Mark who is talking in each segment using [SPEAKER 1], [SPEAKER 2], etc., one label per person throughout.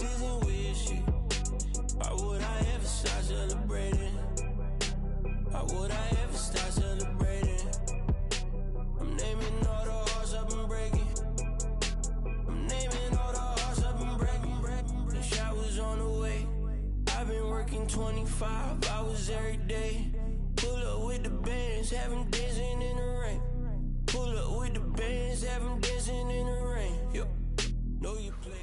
[SPEAKER 1] isn't weird shit. Why would I ever start celebrating? Why would I ever start celebrating? I'm naming all the hearts I've been breaking. I'm naming all the hearts I've been breaking. The shower's on the way. I've been working 25 hours every day. Pull up with the bands, have them dancing in the rain. Pull up with the bands, have them dancing in the rain. Yo, know you play.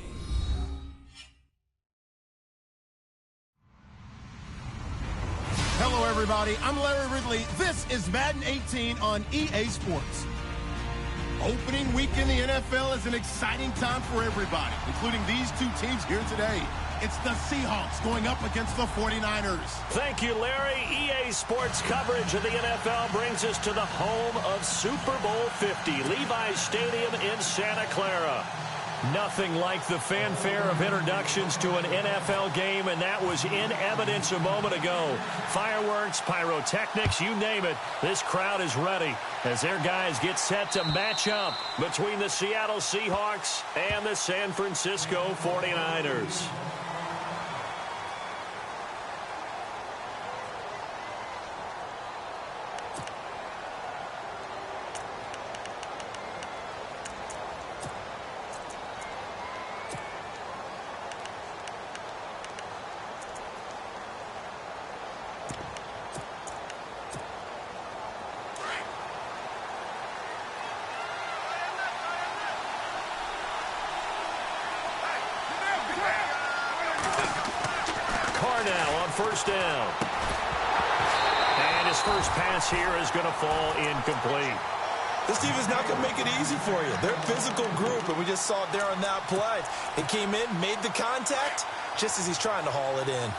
[SPEAKER 2] Hello, everybody. I'm Larry Ridley. This is Madden 18 on EA Sports. Opening week in the NFL is an exciting time for everybody, including these two teams here today. It's the Seahawks going up against the 49ers.
[SPEAKER 3] Thank you, Larry. EA Sports coverage of the NFL brings us to the home of Super Bowl 50, Levi's Stadium in Santa Clara. Nothing like the fanfare of introductions to an NFL game, and that was in evidence a moment ago. Fireworks, pyrotechnics, you name it. This crowd is ready as their guys get set to match up between the Seattle Seahawks and the San Francisco 49ers. First down. And his first pass here is going to fall incomplete.
[SPEAKER 4] This team is not going to make it easy for you. They're a physical group, and we just saw it there on that play. He came in, made the contact, just as he's trying to haul it in.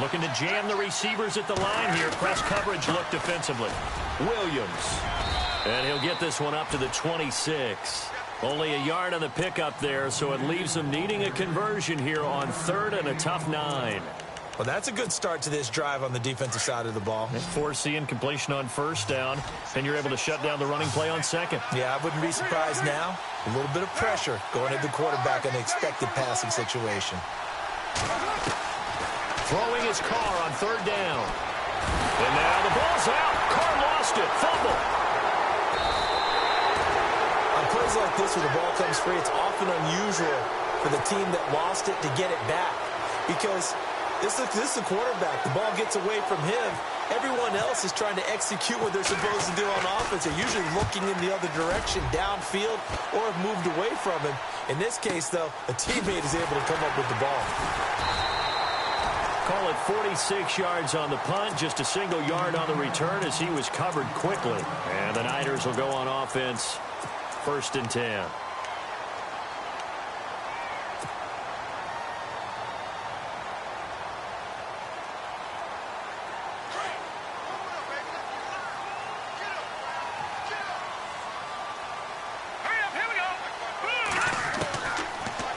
[SPEAKER 3] Looking to jam the receivers at the line here. Press coverage look defensively. Williams. And he'll get this one up to the 26. Only a yard on the pickup there, so it leaves them needing a conversion here on third and a tough 9.
[SPEAKER 4] Well, that's a good start to this drive on the defensive side of the ball.
[SPEAKER 3] Foreseeing completion on first down, and you're able to shut down the running play on second.
[SPEAKER 4] Yeah, I wouldn't be surprised now. A little bit of pressure going at the quarterback in an expected passing situation.
[SPEAKER 3] Throwing his Carr on third down. And now the ball's out. Carr lost it. Fumble.
[SPEAKER 4] On plays like this where the ball comes free, it's often unusual for the team that lost it to get it back. Because this is the quarterback. The ball gets away from him. Everyone else is trying to execute what they're supposed to do on offense. They're usually looking in the other direction, downfield, or have moved away from him. In this case, though, a teammate is able to come up with the ball.
[SPEAKER 3] Call it 46 yards on the punt, just a single yard on the return as he was covered quickly. And the Niners will go on offense, 1st and 10.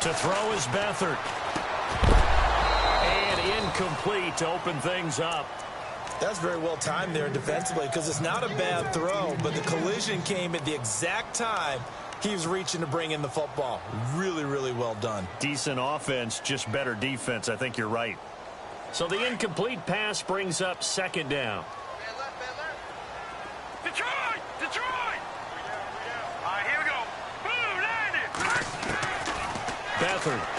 [SPEAKER 3] To throw is Beathard. Incomplete to open things up.
[SPEAKER 4] That's very well timed there defensively because it's not a bad throw, but the collision came at the exact time he was reaching to bring in the football. Really, really well done.
[SPEAKER 3] Decent offense, just better defense. I think you're right. So the incomplete pass brings up 2nd down.
[SPEAKER 5] Detroit! Detroit! All right, here we go. Boom, landed.
[SPEAKER 3] Beathard.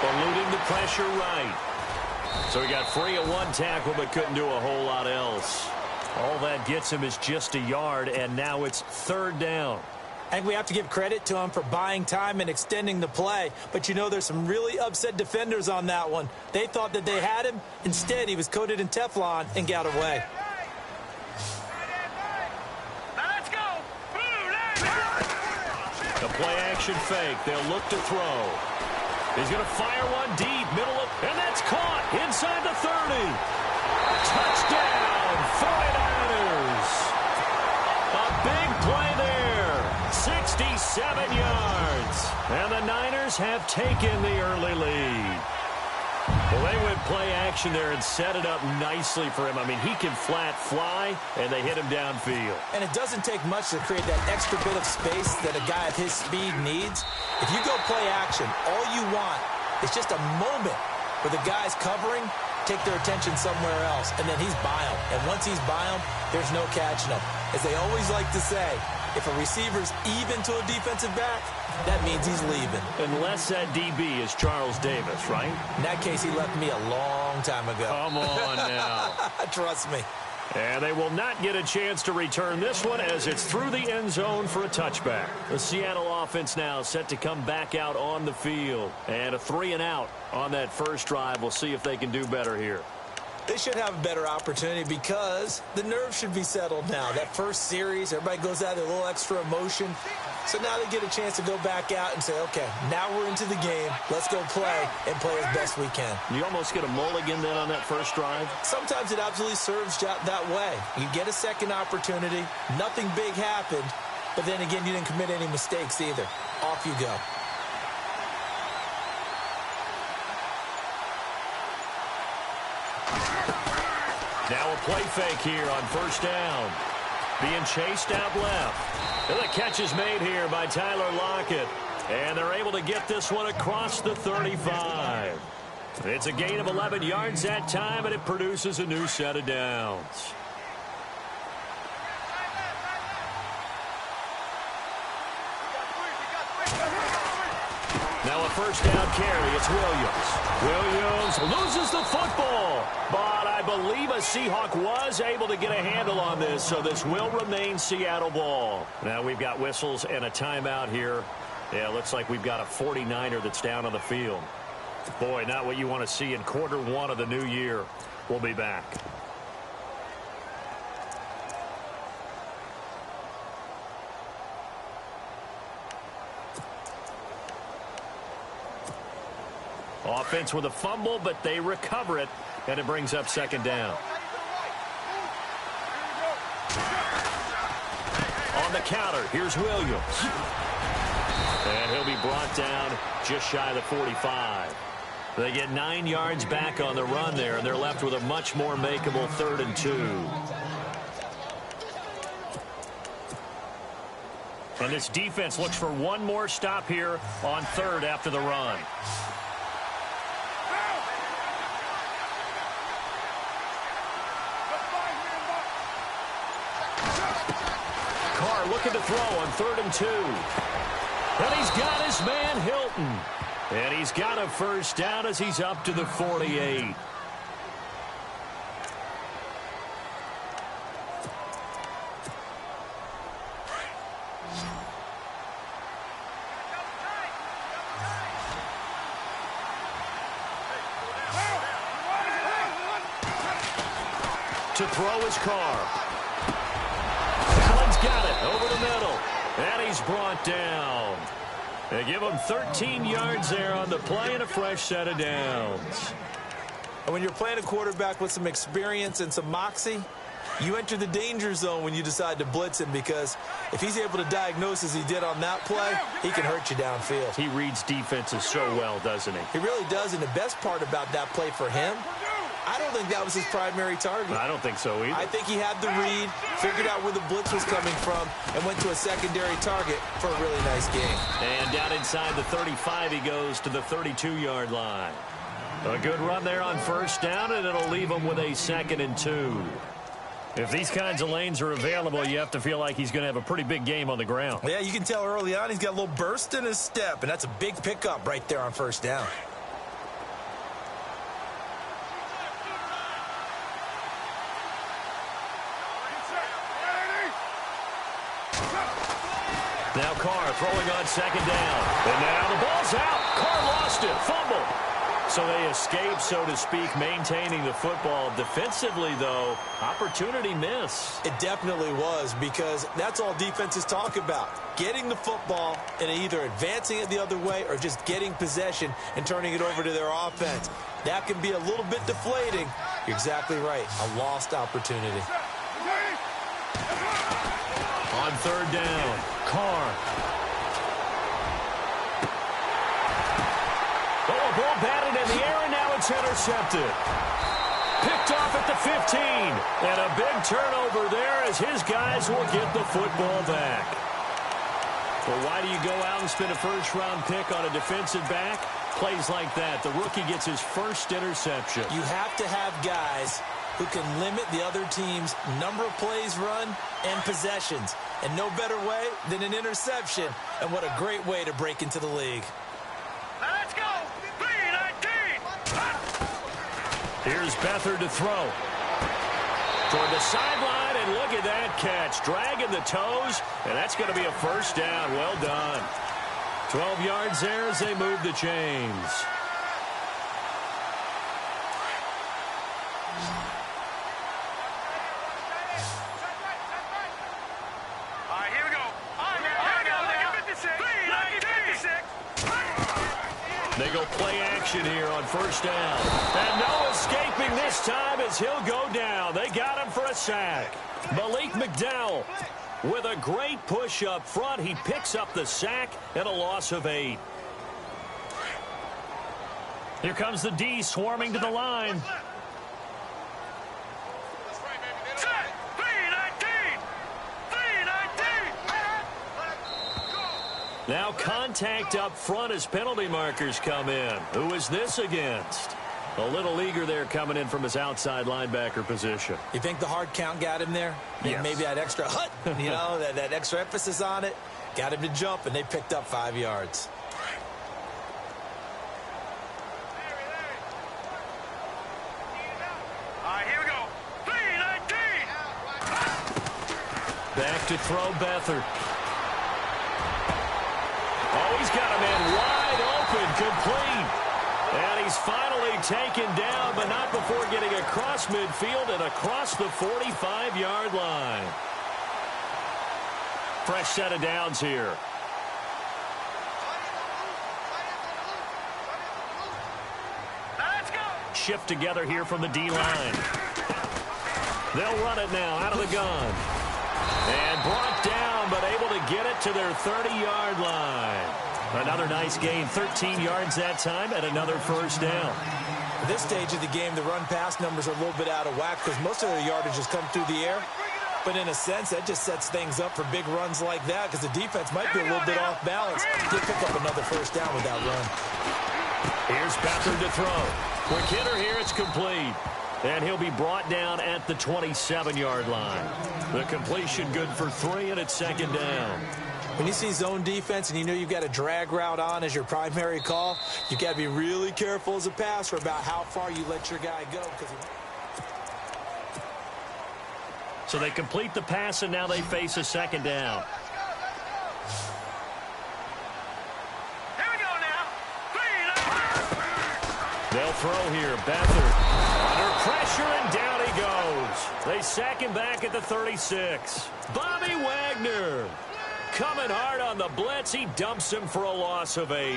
[SPEAKER 3] Eluding the pressure right. So he got free of one tackle but couldn't do a whole lot else. All that gets him is just a yard, and now it's 3rd down.
[SPEAKER 4] I think we have to give credit to him for buying time and extending the play. But, you know, there's some really upset defenders on that one. They thought that they had him. Instead, he was coated in Teflon and got away.
[SPEAKER 5] Now let's go.
[SPEAKER 3] The play-action fake. They'll look to throw. He's going to fire one deep, middle of, and that's caught inside the 30. Touchdown, 49ers. A big play there, 67 yards. And the Niners have taken the early lead. Well, they went play action there and set it up nicely for him. I mean, he can flat fly, and they hit him downfield.
[SPEAKER 4] And it doesn't take much to create that extra bit of space that a guy of his speed needs. If you go play action, all you want is just a moment where the guy's covering, take their attention somewhere else, and then he's by him. And once he's by him, there's no catching him. As they always like to say, if a receiver's even to a defensive back, that means he's leaving.
[SPEAKER 3] Unless that DB is Charles Davis, right?
[SPEAKER 4] In that case, he left me a long time ago.
[SPEAKER 3] Come on now.
[SPEAKER 4] Trust me.
[SPEAKER 3] And they will not get a chance to return this one as it's through the end zone for a touchback. The Seattle offense now set to come back out on the field. And a 3-and-out on that first drive. We'll see if they can do better here.
[SPEAKER 4] They should have a better opportunity because the nerves should be settled now. That first series, everybody goes out with a little extra emotion. So now they get a chance to go back out and say, okay, now we're into the game. Let's go play and play as best we can.
[SPEAKER 3] You almost get a mulligan then on that first drive?
[SPEAKER 4] Sometimes it absolutely serves that way. You get a second opportunity. Nothing big happened. But then again, you didn't commit any mistakes either. Off you go.
[SPEAKER 3] Now a play fake here on first down. Being chased out left. And the catch is made here by Tyler Lockett. And they're able to get this one across the 35. It's a gain of 11 yards that time, and it produces a new set of downs. Now a first down carry. It's Williams. Williams loses the football. But I believe a Seahawk was able to get a handle on this, so this will remain Seattle ball. Now we've got whistles and a timeout here. Yeah, looks like we've got a 49er that's down on the field. Boy, not what you want to see in quarter one of the new year. We'll be back. Offense with a fumble, but they recover it, and it brings up second down. On the counter, here's Williams. And he'll be brought down just shy of the 45. They get 9 yards back on the run there, and they're left with a much more makeable 3rd and 2. And this defense looks for one more stop here on 3rd after the run. Carr looking to throw on 3rd and 2. And he's got his man Hilton. And he's got a first down as he's up to the 48. To throw his Carr. Allen's got it over the middle. And he's brought down. They give him 13 yards there on the play and a fresh set of downs.
[SPEAKER 4] And when you're playing a quarterback with some experience and some moxie, you enter the danger zone when you decide to blitz him, because if he's able to diagnose as he did on that play, he can hurt you downfield.
[SPEAKER 3] He reads defenses so well, doesn't he?
[SPEAKER 4] He really does, and the best part about that play for him, I don't think that was his primary target.
[SPEAKER 3] I don't think so either.
[SPEAKER 4] I think he had the read, figured out where the blitz was coming from, and went to a secondary target for a really nice game.
[SPEAKER 3] And down inside the 35, he goes to the 32-yard line. A good run there on first down, and it'll leave him with a 2nd and 2. If these kinds of lanes are available, you have to feel like he's going to have a pretty big game on the ground.
[SPEAKER 4] Yeah, you can tell early on he's got a little burst in his step, and that's a big pickup right there on first down.
[SPEAKER 3] Now Carr throwing on 2nd down. And now the ball's out. Carr lost it. Fumble. So they escape, so to speak, maintaining the football. Defensively, though, opportunity miss.
[SPEAKER 4] It definitely was, because that's all defenses talk about. Getting the football and either advancing it the other way or just getting possession and turning it over to their offense. That can be a little bit deflating. You're exactly right. A lost opportunity.
[SPEAKER 3] On 3rd down, Carr. Oh, a ball batted in the air, and now it's it's intercepted. Picked off at the 15. And a big turnover there as his guys will get the football back. Well, why do you go out and spend a first-round pick on a defensive back? Plays like that. The rookie gets his first interception.
[SPEAKER 4] You have to have guys who can limit the other team's number of plays run and possessions. And no better way than an interception. And what a great way to break into the league.
[SPEAKER 5] Let's go! 3-19!
[SPEAKER 3] Here's Beathard to throw. Toward the sideline, and look at that catch. Dragging the toes, and that's going to be a first down. Well done. 12 yards there as they move the chains.
[SPEAKER 5] All right, here we go. Here we go. Look at 56. 3-19.
[SPEAKER 3] They go play action here on first down. And no escaping this time as he'll go down. They got him for a sack. Malik McDowell with a great push up front. He picks up the sack and a loss of 8. Here comes the D swarming to the line.
[SPEAKER 5] Set. 3-19. 3-19.
[SPEAKER 3] Now contact up front as penalty markers come in. Who is this against? A little eager there coming in from his outside linebacker position.
[SPEAKER 4] You think the hard count got him there?
[SPEAKER 3] Yes.
[SPEAKER 4] Maybe that extra hut, you know, that extra emphasis on it. Got him to jump, and they picked up 5 yards.
[SPEAKER 5] All right, here we go. 3-19.
[SPEAKER 3] Back to throw Beathard. Oh, he's got a man wide open, complete. And he's finally taken down, but not before getting across midfield and across the 45-yard line. Fresh set of downs here.
[SPEAKER 5] Let's go.
[SPEAKER 3] Shift together here from the D-line. They'll run it now out of the gun. And brought down, but able to get it to their 30-yard line. Another nice gain, 13 yards that time, and another first down.
[SPEAKER 4] At this stage of the game, the run-pass numbers are a little bit out of whack because most of their yardage has come through the air. But in a sense, that just sets things up for big runs like that because the defense might be a little bit off balance. He'll pick up another first down with that run.
[SPEAKER 3] Here's Beathard to throw. Quick hitter here, it's complete. And he'll be brought down at the 27-yard line. The completion good for 3, and it's second down.
[SPEAKER 4] When you see zone defense and you know you've got a drag route on as your primary call, you've got to be really careful as a passer about how far you let your guy go.
[SPEAKER 3] So they complete the pass, and now they face a second down.
[SPEAKER 5] Here we go now. 3-19.
[SPEAKER 3] They'll throw here. Beathard under pressure, and down he goes. They sack him back at the 36. Bobby Wagner coming hard on the blitz. He dumps him for a loss of 8.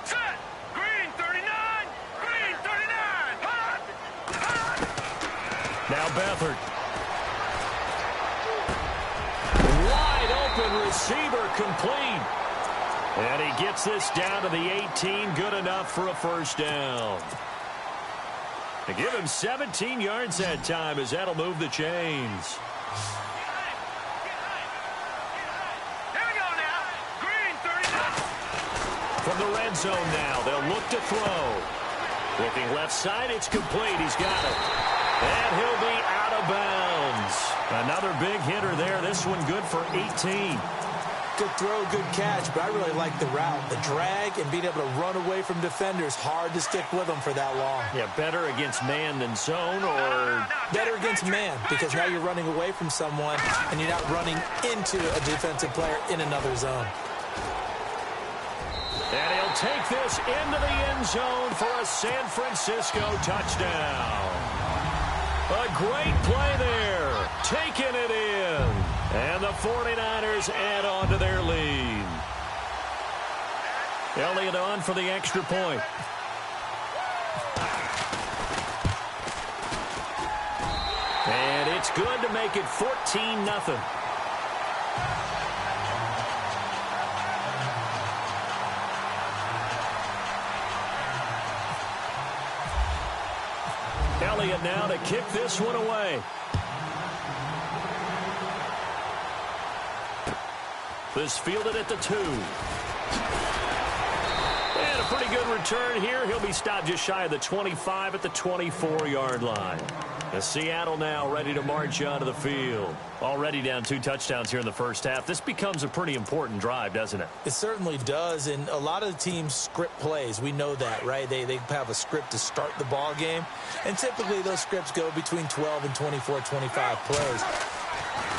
[SPEAKER 5] Set. Green 39. Green 39.
[SPEAKER 3] Now Beathard. Wide open receiver, complete. And he gets this down to the 18. Good enough for a first down. To give him 17 yards that time as that'll move the chains.
[SPEAKER 5] Here we go now. Green 39.
[SPEAKER 3] From the red zone now, they'll look to throw. Looking left side, it's complete. He's got it. And he'll be out of bounds. Another big hitter there. This one good for 18.
[SPEAKER 4] Good throw, good catch, but I really like the route. The drag and being able to run away from defenders, hard to stick with them for that long.
[SPEAKER 3] Yeah, better against man than zone, or
[SPEAKER 4] Better against man, because now you're running away from someone and you're not running into a defensive player in another zone.
[SPEAKER 3] and he'll take this into the end zone for a San Francisco touchdown. A great play there, taking it in. And the 49ers add on to their lead. Elliott on for the extra point. And it's good to make it 14-0. Elliott now to kick this one away. This fielded at the 2. And a pretty good return here. He'll be stopped just shy of the 25 at the 24-yard line. And Seattle now ready to march onto the field. Already down 2 touchdowns here in the first half. This becomes a pretty important drive, doesn't it?
[SPEAKER 4] It certainly does, and a lot of the teams script plays. We know that, right? They have a script to start the ball game, and typically those scripts go between 12 and 24, 25 plays.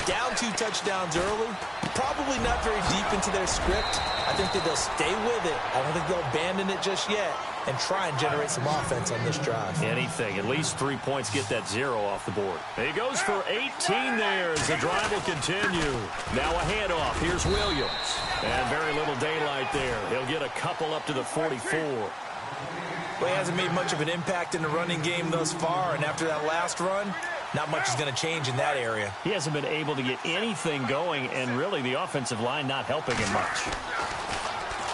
[SPEAKER 4] Down 2 touchdowns early, probably not very deep into their script. I think that they'll stay with it. I don't think they'll abandon it just yet and try and generate some offense on this drive.
[SPEAKER 3] Anything. At least 3 points, get that 0 off the board. He goes for 18 there as the drive will continue. Now a handoff. Here's Williams. And very little daylight there. He'll get a couple up to the 44.
[SPEAKER 4] Well, he hasn't made much of an impact in the running game thus far, and after that last run, not much is going to change in that area.
[SPEAKER 3] He hasn't been able to get anything going, and really the offensive line not helping him much.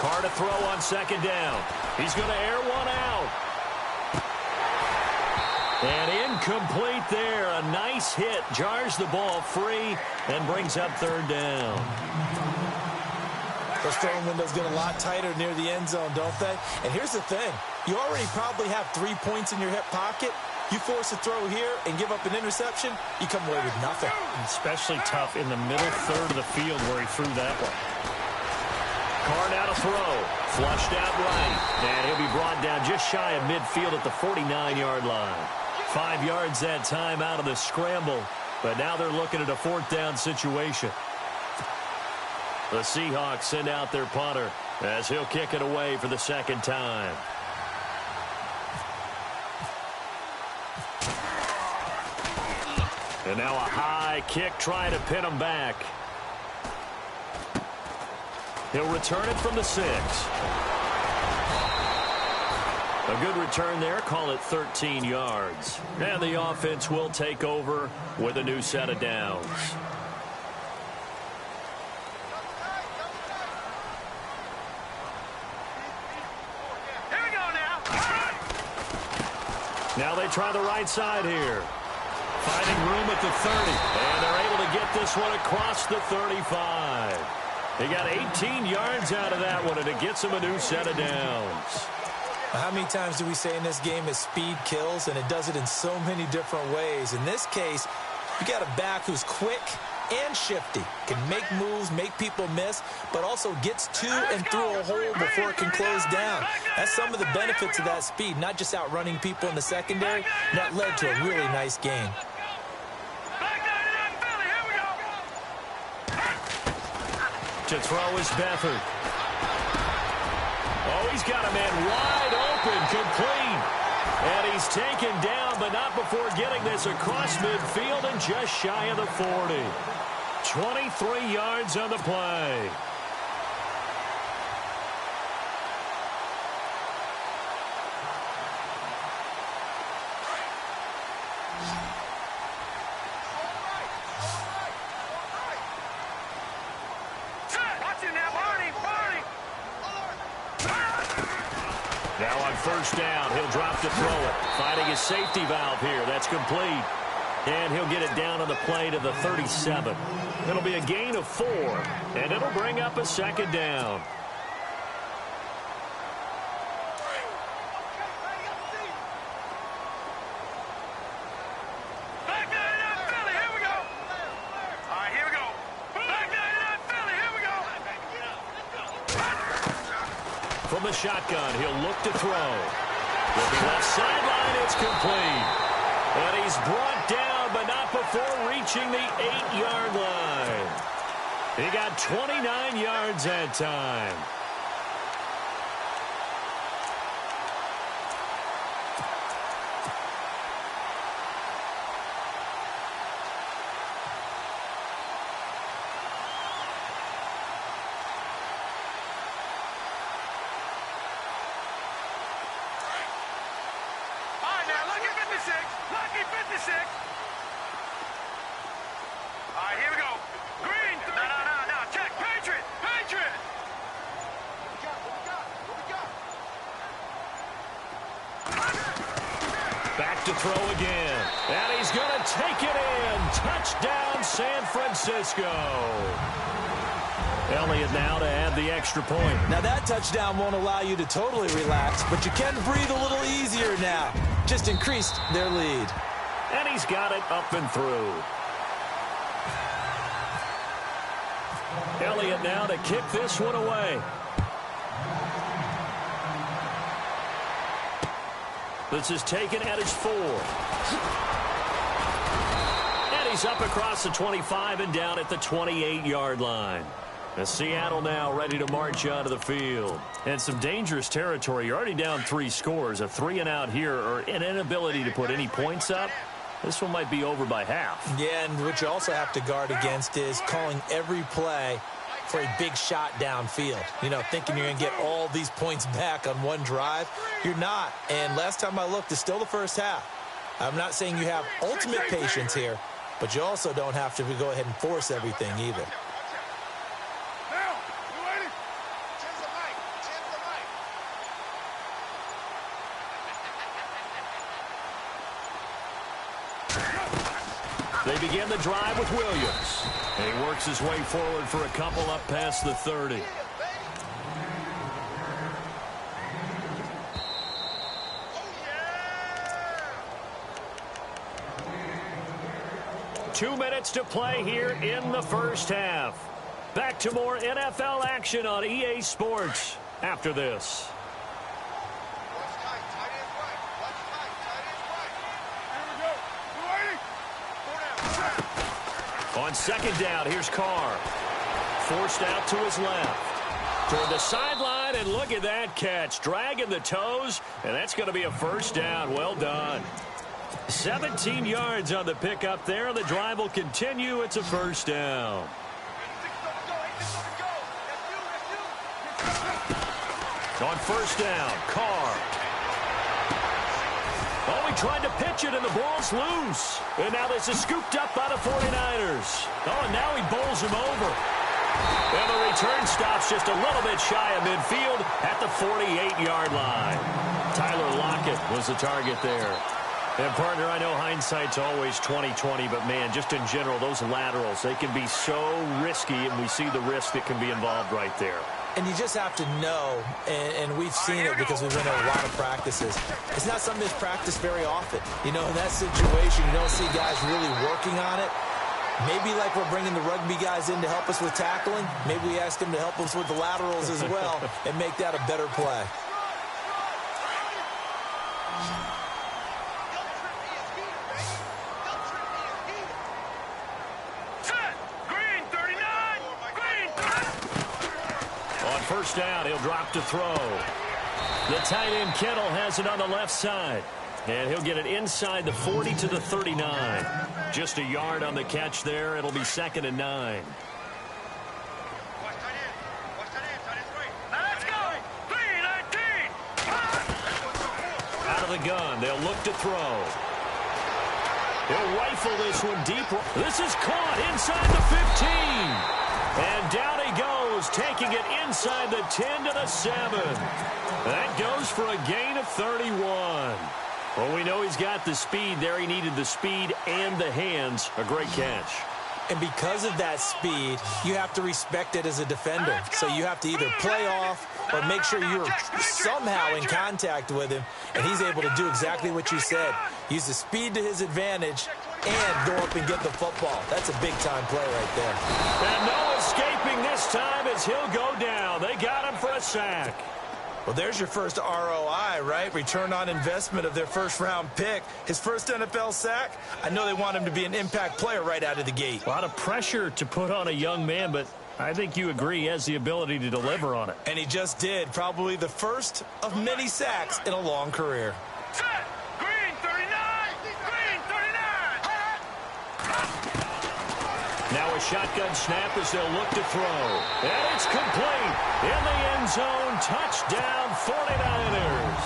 [SPEAKER 3] Carr to throw on second down. He's going to air one out. And incomplete there. A nice hit. Jars the ball free and brings up third down.
[SPEAKER 4] Those throwing windows get a lot tighter near the end zone, don't they? And here's the thing. You already probably have 3 points in your hip pocket. You force a throw here and give up an interception, you come away with nothing.
[SPEAKER 3] Especially tough in the middle third of the field where he threw that one. Carr now to throw. Flushed out right. And he'll be brought down just shy of midfield at the 49-yard line. 5 yards that time out of the scramble. But now they're looking at a 4th down situation. The Seahawks send out their punter as he'll kick it away for the 2nd time. And now a high kick trying to pin him back. He'll return it from the 6. A good return there. Call it 13 yards. And the offense will take over with a new set of downs.
[SPEAKER 5] Here we go now.
[SPEAKER 3] Now they try the right side here. Finding room at the 30. And they're able to get this one across the 35. They got 18 yards out of that one, and it gets them a new set of downs.
[SPEAKER 4] How many times do we say in this game that speed kills, and it does it in so many different ways? In this case, you got a back who's quick and shifty, can make moves, make people miss, but also gets to and through a hole before it can close down. That's some of the benefits of that speed, not just outrunning people in the secondary. That led to a really nice game.
[SPEAKER 3] To throw is Beathard. Oh, he's got a man wide open, complete. And he's taken down, but not before getting this across midfield and just shy of the 40. 23 yards on the play. Now on first down, he'll drop to throw it. Finding his safety valve here. That's complete. And he'll get it down on the play to the 37. It'll be a gain of 4, and it'll bring up a 2nd down. From the shotgun, he'll look to throw. With the left sideline, it's complete. And he's brought down, but not before reaching the 8-yard line. He got 29 yards that time.
[SPEAKER 5] Lucky 56. All right, here we go. Green. No. Check. Patriot.
[SPEAKER 3] Back to throw again. And he's going to take it in. Touchdown, San Francisco. Elliott now to add the extra point.
[SPEAKER 4] Now that touchdown won't allow you to totally relax, but you can breathe a little easier now. Just increased their lead.
[SPEAKER 3] And he's got it up and through. Elliott now to kick this one away. This is taken at his 4. And he's up across the 25 and down at the 28-yard line. And Seattle now ready to march onto the field. And some dangerous territory. You're already down 3 scores. A 3-and-out here or an inability to put any points up. This one might be over by half.
[SPEAKER 4] Yeah, and what you also have to guard against is calling every play for a big shot downfield. You know, thinking you're going to get all these points back on one drive. You're not. And last time I looked, it's still the first half. I'm not saying you have ultimate patience here, but you also don't have to go ahead and force everything either.
[SPEAKER 3] They begin the drive with Williams. And he works his way forward for a couple up past the 30. Two minutes to play here in the first half. Back to more NFL action on EA Sports after this. On second down, here's Carr. Forced out to his left. Toward the sideline, and look at that catch. Dragging the toes, and that's going to be a first down. Well done. 17 yards on the pickup there, and the drive will continue. It's a first down. On first down, Carr. Oh, he tried to pitch it, and the ball's loose. And now this is scooped up by the 49ers. Oh, and now he bowls him over. And the return stops just a little bit shy of midfield at the 48-yard line. Tyler Lockett was the target there. And, partner, I know hindsight's always 20/20, but, man, just in general, those laterals, they can be so risky, and we see the risk that can be involved right there.
[SPEAKER 4] And you just have to know, and we've seen it because we've been at a lot of practices. It's not something that's practiced very often. You know, in that situation, you don't see guys really working on it. Maybe like we're bringing the rugby guys in to help us with tackling. Maybe we ask them to help us with the laterals as well and make that a better play.
[SPEAKER 3] First down, he'll drop to throw. The tight end Kittle has it on the left side. And he'll get it inside the 40 to the 39. Just a yard on the catch there. It'll be 2nd and 9.
[SPEAKER 5] Let's go! 3-19!
[SPEAKER 3] Out of the gun, they'll look to throw. He'll rifle this one deep. This is caught inside the 15. And down he goes, taking it inside the 10 to the 7. That goes for a gain of 31. Well, we know he's got the speed there. He needed the speed and the hands. A great catch.
[SPEAKER 4] And because of that speed, you have to respect it as a defender. So you have to either play off or make sure you're somehow in contact with him. And he's able to do exactly what you said. Use the speed to his advantage and go up and get the football. That's a big-time play right there.
[SPEAKER 3] And no escaping this time as he'll go down. They got him for a sack.
[SPEAKER 4] Well, there's your first ROI, right? Return on investment of their first-round pick. His first NFL sack, I know they want him to be an impact player right out of the gate.
[SPEAKER 3] A lot of pressure to put on a young man, but I think you agree he has the ability to deliver on it.
[SPEAKER 4] And he just did. Probably the first of many sacks in a long career.
[SPEAKER 5] Set! Green 39! Green 39!
[SPEAKER 3] Now a shotgun snap as they'll look to throw. And it's complete. In the end zone, touchdown 49ers.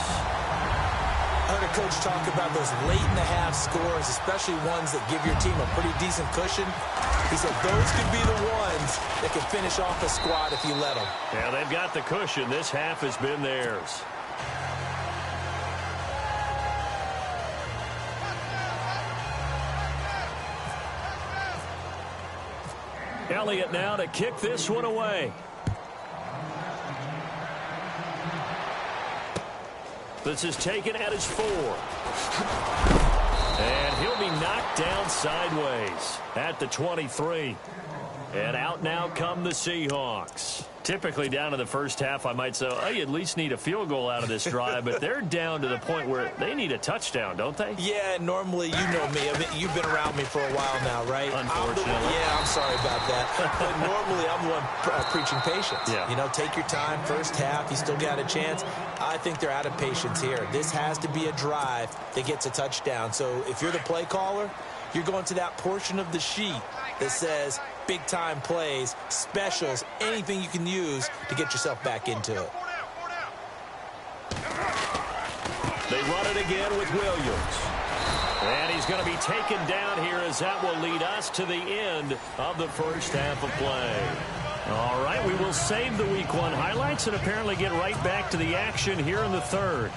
[SPEAKER 4] I heard a coach talk about those late-in-the-half scores, especially ones that give your team a pretty decent cushion. He said those could be the ones that can finish off a squad if you let them.
[SPEAKER 3] Yeah, they've got the cushion. This half has been theirs. Elliott now to kick this one away. This is taken at his 4. And he'll be knocked down sideways at the 23. And out now come the Seahawks. Typically down in the first half, I might say, oh, you at least need a field goal out of this drive. But they're down to the point where they need a touchdown, don't they?
[SPEAKER 4] Yeah, normally, you know me. I mean, you've been around me for a while now, right?
[SPEAKER 3] Unfortunately.
[SPEAKER 4] I'm sorry about that. But normally, I'm the one preaching patience.
[SPEAKER 3] Yeah.
[SPEAKER 4] You know, take your time. First half, you still got a chance. I think they're out of patience here. This has to be a drive that gets a touchdown. So if you're the play caller, you're going to that portion of the sheet that says big-time plays, specials, anything you can use to get yourself back into it.
[SPEAKER 3] They run it again with Williams. And he's going to be taken down here as that will lead us to the end of the first half of play. All right, we will save the Week 1 highlights and apparently get right back to the action here in the third.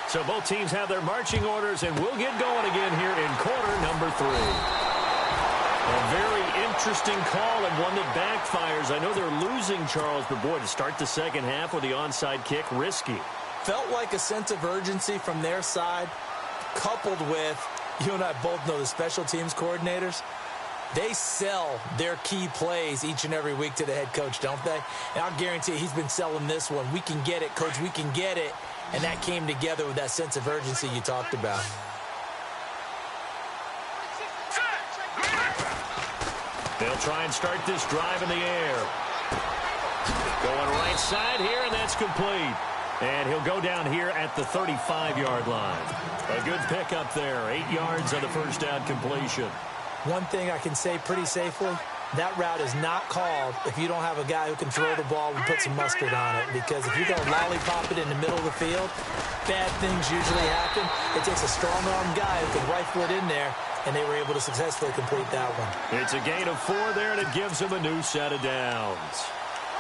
[SPEAKER 3] So both teams have their marching orders, and we'll get going again here in quarter number 3. A very interesting call and one that backfires. I know they're losing, Charles, but boy, to start the second half with the onside kick, risky.
[SPEAKER 4] Felt like a sense of urgency from their side, coupled with, you and I both know the special teams coordinators. They sell their key plays each and every week to the head coach, don't they? And I'll guarantee you he's been selling this one. We can get it, coach, we can get it. And that came together with that sense of urgency you talked about.
[SPEAKER 3] They'll try and start this drive in the air. Going right side here, and that's complete. And he'll go down here at the 35-yard line. A good pickup there. 8 yards on the first down completion.
[SPEAKER 4] One thing I can say pretty safely, that route is not called if you don't have a guy who can throw the ball and put some mustard on it. Because if you're going to lollipop it in the middle of the field, bad things usually happen. It takes a strong-arm guy who can rifle it in there, and they were able to successfully complete that one.
[SPEAKER 3] It's a gain of 4 there, and it gives them a new set of downs.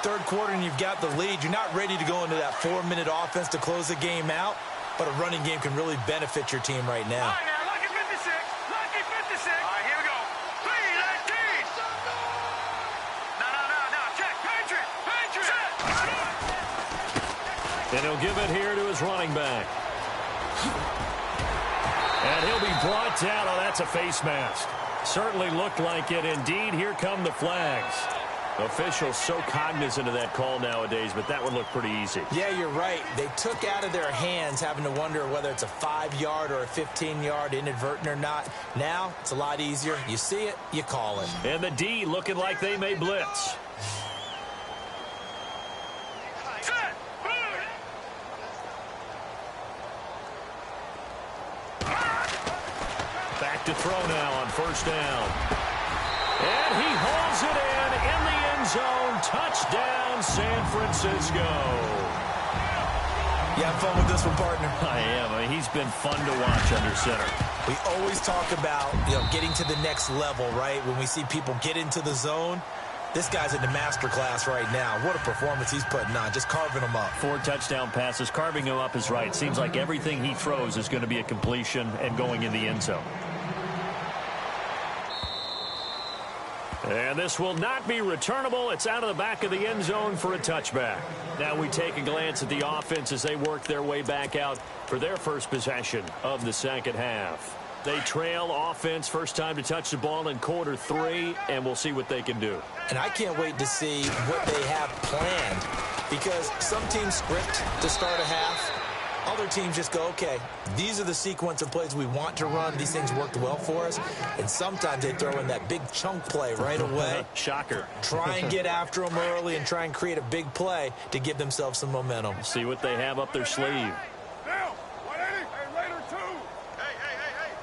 [SPEAKER 4] Third quarter, and you've got the lead. You're not ready to go into that 4-minute offense to close the game out, but a running game can really benefit your team right now.
[SPEAKER 5] Lucky 56. Lucky 56. All right, here we go. Please, that team. No. Check. Patriot.
[SPEAKER 3] And he'll give it here to his running back. And he'll be brought down. Oh, that's a face mask. Certainly looked like it. Indeed, here come the flags. Officials so cognizant of that call nowadays, but that would look pretty easy.
[SPEAKER 4] Yeah, you're right. They took out of their hands having to wonder whether it's a 5-yard or a 15-yard inadvertent or not. Now, it's a lot easier. You see it, you call it.
[SPEAKER 3] And the D looking like they may blitz. Back to throw now on first down. And he hauls it in the end zone. Touchdown, San Francisco.
[SPEAKER 4] You have fun with this one, partner?
[SPEAKER 3] I am. I mean, he's been fun to watch under center.
[SPEAKER 4] We always talk about, getting to the next level, right? When we see people get into the zone, this guy's in the master class right now. What a performance he's putting on, just carving them up. 4
[SPEAKER 3] touchdown passes. Carving him up is right. Seems like everything he throws is going to be a completion and going in the end zone. And this will not be returnable. It's out of the back of the end zone for a touchback. Now we take a glance at the offense as they work their way back out for their first possession of the second half. They trail offense, first time to touch the ball in quarter 3, and we'll see what they can do.
[SPEAKER 4] And I can't wait to see what they have planned, because some teams script to start a half. Other teams just go, okay, these are the sequence of plays we want to run. These things worked well for us. And sometimes they throw in that big chunk play right away.
[SPEAKER 3] Shocker.
[SPEAKER 4] Try and get after them early and try and create a big play to give themselves some momentum.
[SPEAKER 3] See what they have up their sleeve.
[SPEAKER 5] Now, 180. Hey, Raider 2. Hey.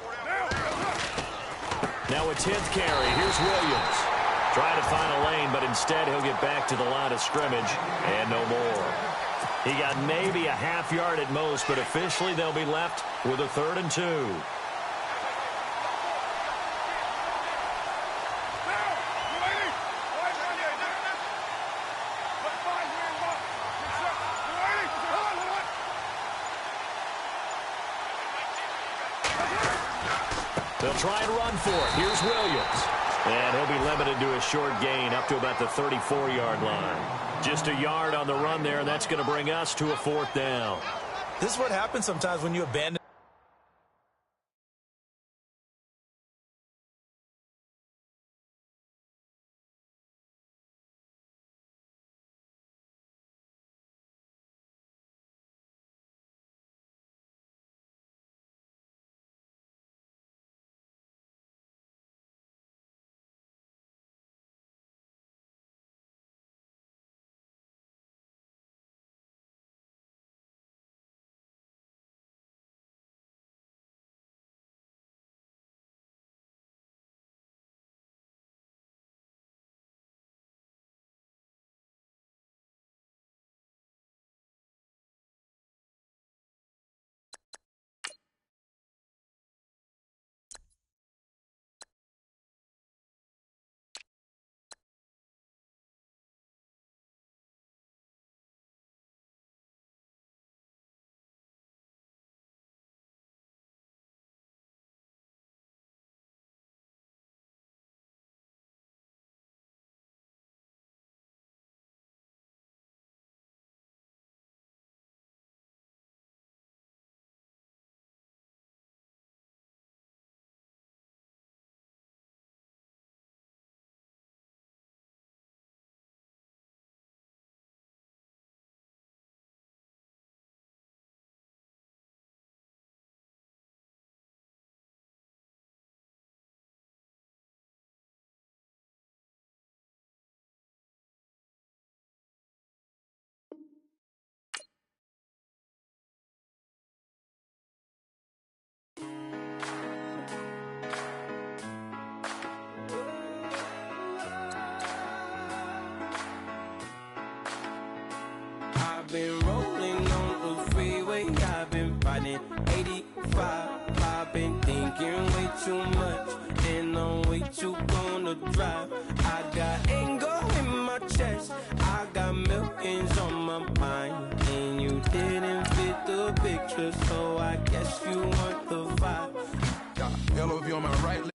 [SPEAKER 5] 4 down.
[SPEAKER 3] Now a 10th carry. Here's Williams. Trying to find a lane, but instead he'll get back to the line of scrimmage and no more. He got maybe a half yard at most, but officially they'll be left with a 3rd and 2. They'll try and run for it. Here's Williams. And he'll be limited to a short gain up to about the 34-yard line. Just a yard on the run there, and that's going to bring us to a 4th down.
[SPEAKER 4] This is what happens sometimes when you abandon.
[SPEAKER 1] I've been rolling on the freeway, I've been fighting 85. I've been thinking way too much, and I'm way too gonna drive. I got anger in my chest, I got millions on my mind, and you didn't fit the picture, so I guess you want the vibe.
[SPEAKER 6] Hello, if you're on my right.